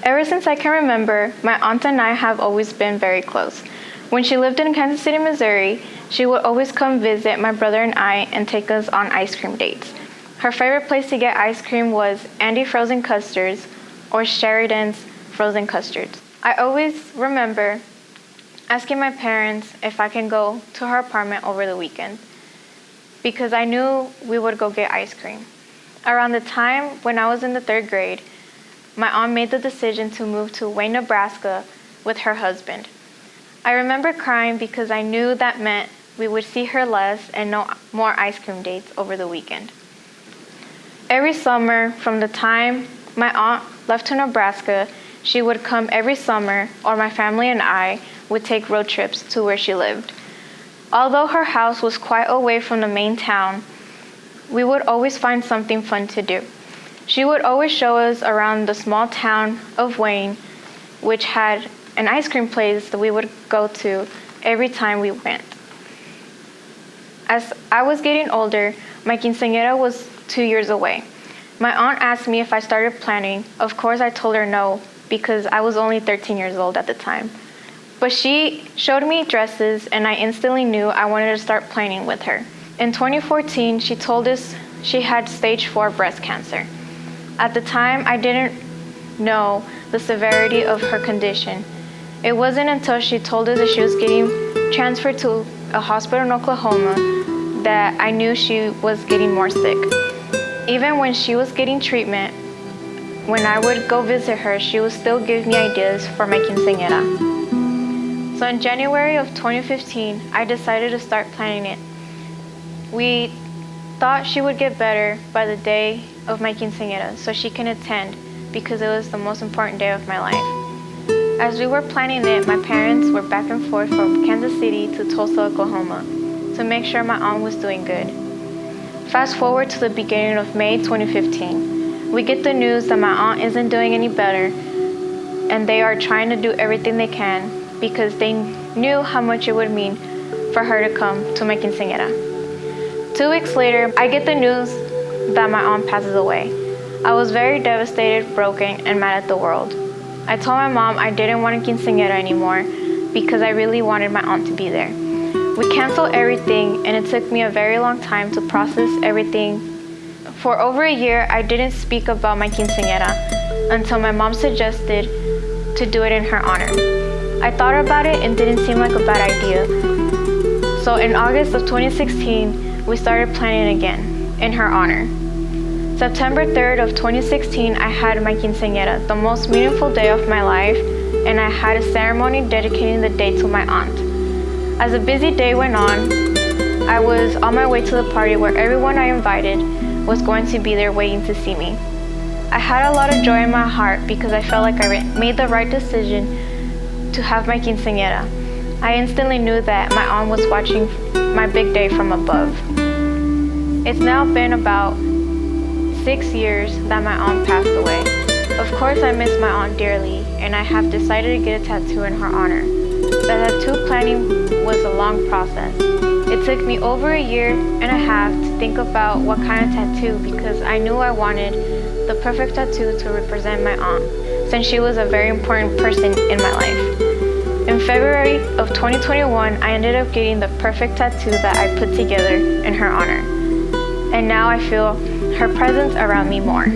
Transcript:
Ever since I can remember, my aunt and I have always been very close. When she lived in Kansas City, Missouri, she would always come visit my brother and I and take us on ice cream dates. Her favorite place to get ice cream was Andy Frozen Custards or Sheridan's Frozen Custards. I always remember asking my parents if I can go to her apartment over the weekend because I knew we would go get ice cream. Around the time when I was in the 3rd grade, my aunt made the decision to move to Wayne, Nebraska with her husband. I remember crying because I knew that meant we would see her less and no more ice cream dates over the weekend. Every summer, from the time my aunt left to Nebraska, she would come every summer, or my family and I would take road trips to where she lived. Although her house was quite away from the main town, we would always find something fun to do. She would always show us around the small town of Wayne, which had an ice cream place that we would go to every time we went. As I was getting older, my quinceañera was 2 years away. My aunt asked me if I started planning. Of course, I told her no, because I was only 13 years old at the time. But she showed me dresses, and I instantly knew I wanted to start planning with her. In 2014, she told us she had stage 4 breast cancer. At the time, I didn't know the severity of her condition. It wasn't until she told us that she was getting transferred to a hospital in Oklahoma that I knew she was getting more sick. Even when she was getting treatment, when I would go visit her, she would still give me ideas for my quinceañera. So in January of 2015, I decided to start planning it. We thought she would get better by the day of my quinceañera so she can attend because it was the most important day of my life. As we were planning it, my parents were back and forth from Kansas City to Tulsa, Oklahoma to make sure my aunt was doing good. Fast forward to the beginning of May 2015. We get the news that my aunt isn't doing any better and they are trying to do everything they can because they knew how much it would mean for her to come to my quinceañera. 2 weeks later, I get the news that my aunt passes away. I was very devastated, broken, and mad at the world. I told my mom I didn't want a quinceañera anymore because I really wanted my aunt to be there. We canceled everything, and it took me a very long time to process everything. For over a year, I didn't speak about my quinceañera until my mom suggested to do it in her honor. I thought about it and didn't seem like a bad idea. So in August of 2016, we started planning again in her honor. September 3rd of 2016, I had my quinceañera, the most meaningful day of my life, and I had a ceremony dedicating the day to my aunt. As the busy day went on, I was on my way to the party where everyone I invited was going to be there waiting to see me. I had a lot of joy in my heart because I felt like I made the right decision to have my quinceañera. I instantly knew that my aunt was watching my big day from above. It's now been about 6 years that my aunt passed away. Of course, I miss my aunt dearly, and I have decided to get a tattoo in her honor. The tattoo planning was a long process. It took me over a year and a half to think about what kind of tattoo because I knew I wanted the perfect tattoo to represent my aunt, since she was a very important person in my life. In February of 2021, I ended up getting the perfect tattoo that I put together in her honor. And now I feel her presence around me more.